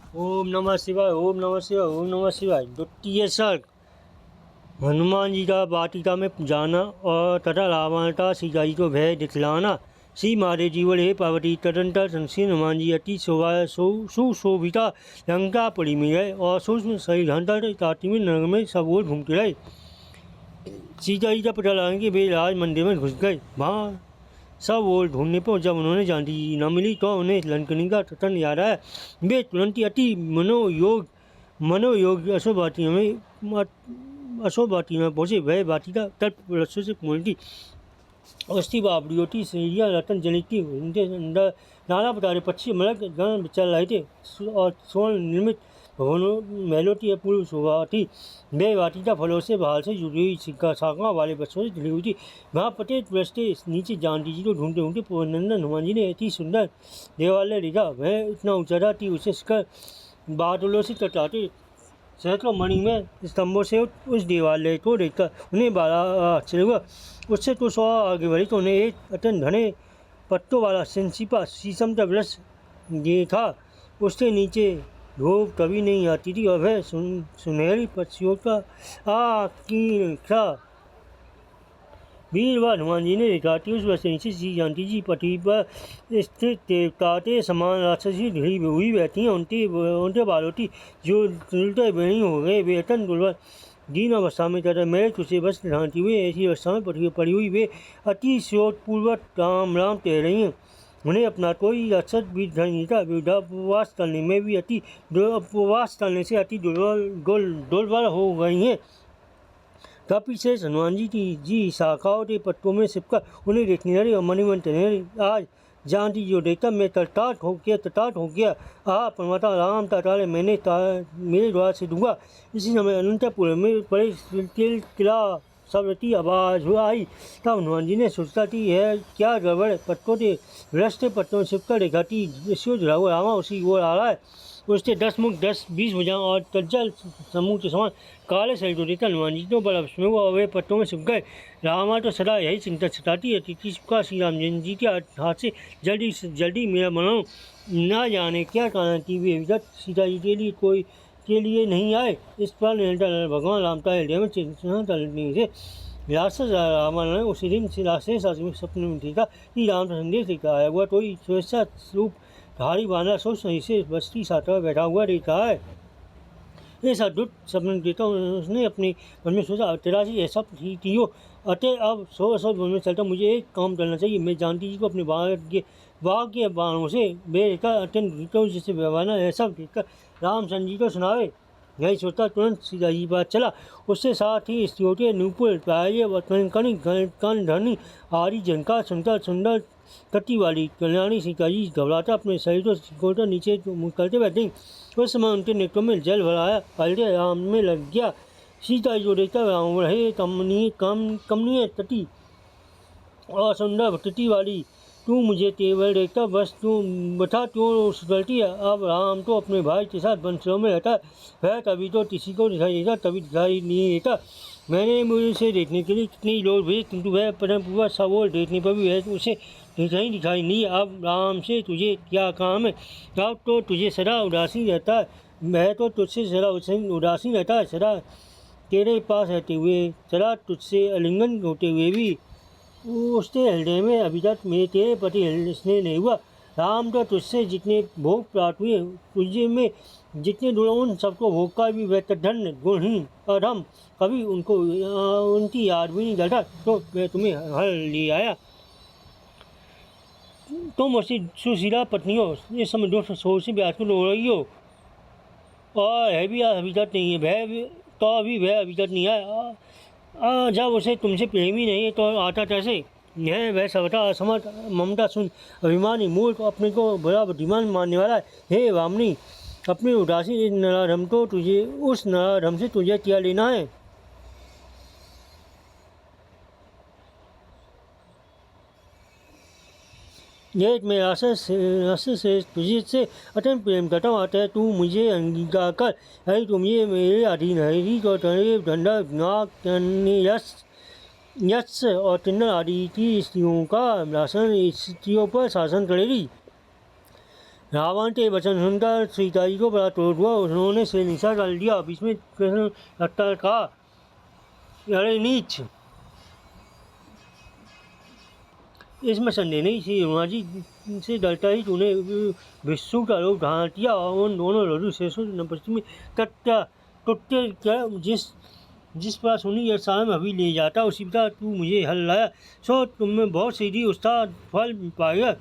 ओम नमः शिवाय, ओम नमः शिवाय, ओम नमः शिवाय। द्वितीय सर्ग। हनुमान जी का वाटिका में जाना और तथा रावण का सीता जी को भय दिखलाना। श्री मारे जीवन हे पार्वती तदंतर संशील हनुमान जी अति सुशोभिता लंकापुरी में गए और सूक्ष्म सही ताती में नगर में सब ओर घूमते रहे। सीता जी का पता लगाने के वे राज मंदिर में घुस गए। वहाँ सब ओर ढूंढने पर जब उन्होंने जानकी जी न मिली तो उन्हें लंकनी का तटन याद आया। वे तुरंत ही अति मनोयोग अशोक में पहुँचे। वह वाटिका तट रस्सों से पूर्ण थी। अस्थि बाबड़ियोटी सीढ़ियाँ रतन जनित थी। उनके अंदर नाना प्रकार के पक्षी मलक गण चल रहे थे और स्वर्ण निर्मित भवनों महलों की अपूर्व शोभा थी। वे वाटिका फलों से बाहर से जुड़ी हुई शाखाओं वाले बच्चों से जुड़ी हुई थी। वहाँ प्रत्येक वृक्ष के नीचे जानकी जी को ढूंढते ढूंढते पूर्णनंदन हनुमान जी ने अति सुंदर देवालय देखा। वह इतना ऊंचा था कि उसे शिखर बादलों से टकराते सैकड़ों मणि में स्तंभों से उस देवालय को देखकर उन्हें बड़ा आश्चर्य हुआ। उससे तो 100 आगे बढ़ी तो उन्हें एक अत्यंत घने पत्तों वाला सिंसिपा शीशम का वृक्ष देखा। उसके नीचे धूप कभी नहीं आती थी और वह सुनहरी पक्षियों का कीन था। वीरवार हनुमान जी ने देखा कि उस वृक्ष के नीचे श्री जानकी जी पृथ्वी पर स्थित देवता के समान राक्षसी ढली हुई बैठी हैं। उनके बालों की जो उल्टे बेणी हो गए। वे अत्यंत दुर्बल दीन अवस्था में तथा मेरे तुझे वस्त्र ढांती हुए ऐसी अवस्था में पड़ी हुई वे अति शोकपूर्वक राम राम कह रही हैं। उन्हें अपना कोई रक्षक भी दिखाई नहीं था। उपवास करने से अति दुर्बल हो गई हैं। तब से हनुमान जी शाखाओं के पत्तों में छिपकर उन्हें देखने लगे और मणिमन कहने आज जानकी जो देखकर मैं तटाट हो गया। परमात्मा राम ताताले मैंने मेरे द्वार से दूंगा। इसी समय अनंतपुर में बड़े किला सबरती आवाज़ आई। तब हनुमान जी ने सोचा कि यह क्या गड़बड़। पत्तों के वृक्ष के पत्तों में छिपकर देखा कि जुड़ा हुआ रामा उसी ओर आ रहा है। उसके 10 मुख 10-20 भुजाएं और तज्जल समूह के समान काले शरीर को देखकर हनुमान जी तो बड़ा विस्मय हुआ और वे पत्तों में छिप गए। रामा तो सदा यही चिंता सताती है कि किसका श्री राम जी के हाथ से जल्दी से जल्दी मेरा मनाओ। न जाने क्या कारण कि वे विगत सीता जी के लिए नहीं आए। इस पर निरंतर भगवान राम का हृदय में चिंता करने से राक्षस रावण ने उसी दिन से राक्षस सपने में देखा कि राम का संदेश लेकर आया हुआ कोई स्वेच्छा रूप धारी बांधा सोच सही से बस्ती साथ बैठा हुआ देखा है। ऐसा दुष्ट सपने देता उसने अपने मन में सोचा तेरा जी ऐसा ही हो अतः अब 100 मन में चलता मुझे एक काम करना चाहिए। मैं जानकी जी को अपने बाग के बाणों से बेहतर अत्यंत जिससे व्यवहार है सब देखकर रामचंद्र जी को सुनावे। यही सोचता तुरंत सीधा जी बात चला। उससे साथ ही स्त्रियों के नूपुर कन धनी आदि झनकार सुंदर कट्टी वाली कल्याणी सीता जी घबराता अपने शरीर को सिकोड़कर नीचे करते बैठे। उस समय उनके नेत्रों में जल भराया हल्दे राम में लग गया। सीता जी को देखकर राम रहे कमनीय तटी और सुंदर तटी वाली तू मुझे केवल देखकर बस तू बता क्यों सुधरती है। अब राम तो अपने भाई के साथ वंशों में रहता है। वह कभी तो किसी को दिखाई देता कभी दिखाई नहीं देता। मैंने मुझे उसे देखने के लिए कितनी लोग भेजे किंतु वह परम पूर्वक सब ओर देखने पर भी वह उसे दिखाई नहीं। अब राम से तुझे क्या काम है। अब तो तुझे सदा उदासीन रहता है। वह तो तुझसे सदा उदासीन रहता है। सदा तेरे पास रहते हुए सदा तुझसे आलिंगन होते हुए भी उसके हृदय में अभी तक मेरे तेरे प्रति स्नेह नहीं हुआ। राम तो तुझसे जितने भोग प्राप्त हुए तुझे में जितने गुण उन सबको भोग का भी वह धन्य गुणहीन अधम कभी उनकी याद भी नहीं करता। तो मैं तुम्हें हर ले आया। तुम उसकी सुशीला पत्नी हो। इस समय 200 से व्याकुल हो रही हो और है भी अभी तक नहीं है। वह अभी तक नहीं आया। जब उसे तुमसे प्रेम ही नहीं है तो आता कैसे है। वह सबटा असमर्थ ममता सुन अभिमानी मूर्ख अपने को बड़ा बुद्धिमान मानने वाला है। हे वामनी अपने उदासी नराधम को तुझे उस नराधम से तुझे क्या लेना है। एक मैं आशा से तुझे से अत्यंत प्रेम करता हूँ। अतः तू मुझे अंगीकार कर। यदि तुम ये मेरे अधीन है तो तेरे धंधा यश और किन्नर आदि की स्त्रियों का शासन स्त्रियों पर शासन करेगी। रावण के वचन सुनकर सीता जी को बड़ा क्रोध हुआ। उन्होंने से निशा डाल दिया। बीच में कृष्ण लगता कहा, अरे नीच, इसमें संदेह नहीं थी, हनुमान जी से डरता ही तूने विष्णु का रूप धारण किया और उन दोनों लड्डू शेषों पश्चिमी तत्या टुट्टे क्या जिस पर सुनी यह में अभी ले जाता उसी पिता तू मुझे हल लाया, सो तुम में बहुत सीधी उसका फल पाएगा।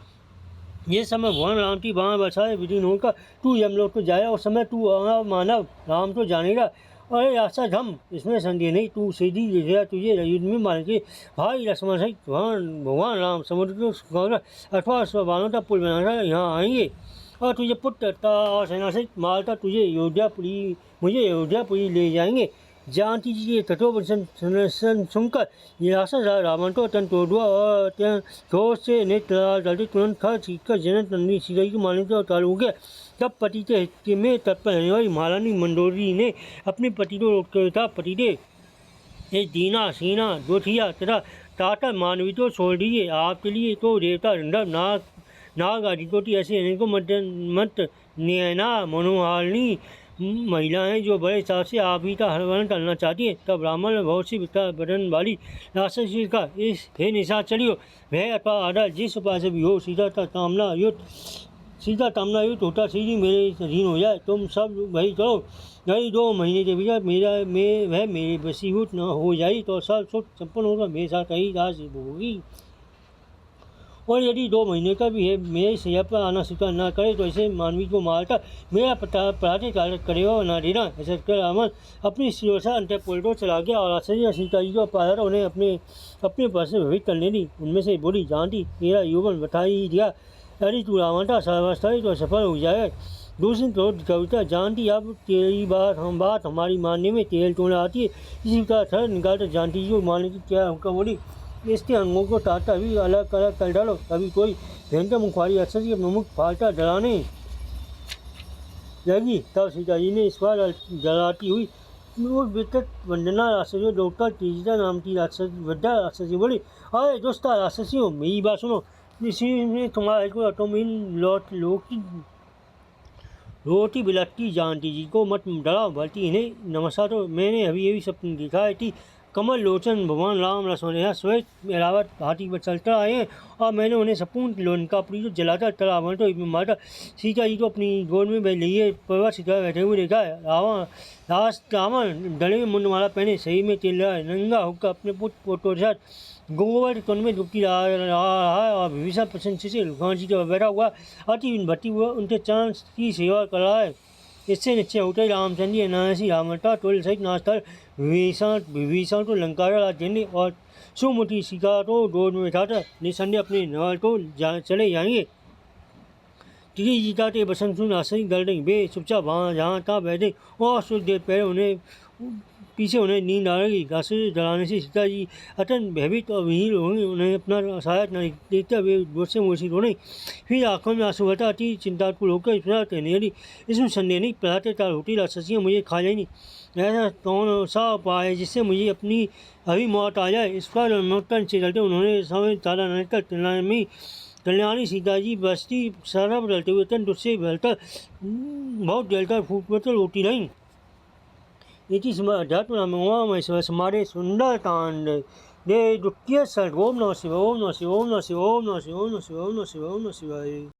ये समय भगवान राम की बाण बरसाए विधि होकर तू यमलोक को जाए और समय तू मानव राम तो जानेगा। अरे रास्ता धम, इसमें संदेह नहीं, तू सीधी दिखेगा तुझे युद्ध में मार के भाई लक्ष्मण सहित भगवान राम समुद्र को अथवा बाणों का पुल बनाकर यहाँ आएंगे और तुझे पुत्र और सेना सहित मारता तुझे मुझे अयोध्यापुरी ले जाएंगे। जानकी जी के कठोर सुनकर निराशा रावण को अत्यंत क्रोध हुआ और जोर से नेत्र डालते तुरंत खा छींककर जनक नंदी सीता को मारने का चालू हो गया। तब पति के हित में तत्पर रहने वाली महारानी मंडोरी ने अपने पति को रोककर कहा, पतिदेव ये दीना सीना दोठिया तथा टाटा मानवी तो छोड़ दीजिए, आपके लिए तो देवता नाग आदि को ऐसे अनेकों मत नैना मनोहारिणी महिलाएं जो बड़े हिसाब से आप ही का हरवर्ण करना चाहती है। तब ब्राह्मण ने बहुत सी बदन वाली राक्षसी का इस हे निशा चलियो वह अथवा आधा जिस उपाय से भी हो सीधा कामना युद्ध होता सीधी मेरे अधीन हो जाए। तुम सब वही करो, यही 2 महीने के भीतर वह मेरे वशीभूत न हो जाए तो सब सुख संपन्न होगा, मेरे साथ कहीं राज होगी। और यदि 2 महीने का भी है मेरे सैया पर आना स्वीकार न करे तो ऐसे मानवी को मारकर मेरा पराठे करेगा और न देना। ऐसा कर रावण अपनी सुरक्षा अंतपुर को चला गया और आश्चर्य सीता जी को पाकर उन्हें अपने पास से भविष्य करने दी। उनमें से बोली, जानती तेरा यौवन बता ही दिया, यदि तू रावण का सर्वस्था तो सफल हो जाएगा। दूसरी कविता, जानती अब तेरी बात हमारी मानने में तेल टोना आती है, इसी का थर निकालकर जानती जी को मारने की क्या हुक्म बोली। इसके अंगों को टाटा भी अलग अलग कर डालो, कभी कोई भयंकर मुखवारी अक्सर ही अपना मुख फाड़ता डराने लगी। तब सीता जी ने इस बार डराती हुई विकट वंदना राक्षसी डॉक्टर तेजिता नाम की वृद्धा राक्षसी बोली, अरे दोस्ता राक्षसी हो, मेरी बात सुनो, इसी में तुम्हारे को तुम रोटी बिलटती जानती जी को मत डराओ, बल्कि इन्हें नमस्कार। तो मैंने अभी यही सपन देखा है कि कमल लोचन भगवान राम लक्ष्मण यहाँ श्वेत एरावत हाथी पर चलता आए हैं और मैंने उन्हें संपूर्ण लंकापुरी को जलाता रावण तो मारता सीता जी को अपनी गोद में लिए पर्वत शिखर बैठे हुए देखा है। रावण डले में मुंडमाला पहने सही में तेल रहा है, नंगा होकर अपने पुत्र पोतों के साथ गोबर कुंड में डुबकी रहा है और विभीषण प्रसन्न से लुकान जी का बैठा हुआ अति भट्टी हुआ उनके चरण की सेवा कर रहा है। इससे निश्चय होता है रामचंद्र जी अनायासी रावणता टोल सहित नाचकर विभीषण को लंका राज्य और सुमति शिका को गोद में बैठाकर निसंदेह अपने नगर को चले जाएंगे। तिरी जीता के बसंत सुन आसनी गल रही वे चुपचाप वहाँ जहाँ तहाँ बैठे और कुछ देर पहले उन्हें पीछे उन्हें नींद आ रही। राक्षसी डराने से सीता जी अत्यंत भयभीत और विहीन होंगे, उन्हें अपना सहायक न देखते हुए दूसरे मूर्छित हो रही। फिर आंखों में आंसू भरता अति चिंताकुल होकर इस प्रकार कहने लगी, इसमें संदेह नहीं, पढ़ाते तार होती राक्षसियाँ मुझे खा जाएंगी, ऐसा कौन सा उपाय है जिससे मुझे अपनी अभी मौत आ जाए। इस पर मक्कन से डलते उन्होंने समय तारा नजर कल्याणी सीता जी बस्ती सारा बदलते हुए अत्यंत उससे बहलकर बहुत जलकर फूट रोटी रही। इति अध्यात्म रामेश्वर स्मारे सुंदरकांड दे द्वितीय सर्ग। ओम नमः शिवाय, ओम नमः शिवाय, ओम नमः शिवाय, ओम नमः शिवाय, ओम नमः शिवाय, ओम नमः शिवाय, ओम नमः शिवाय।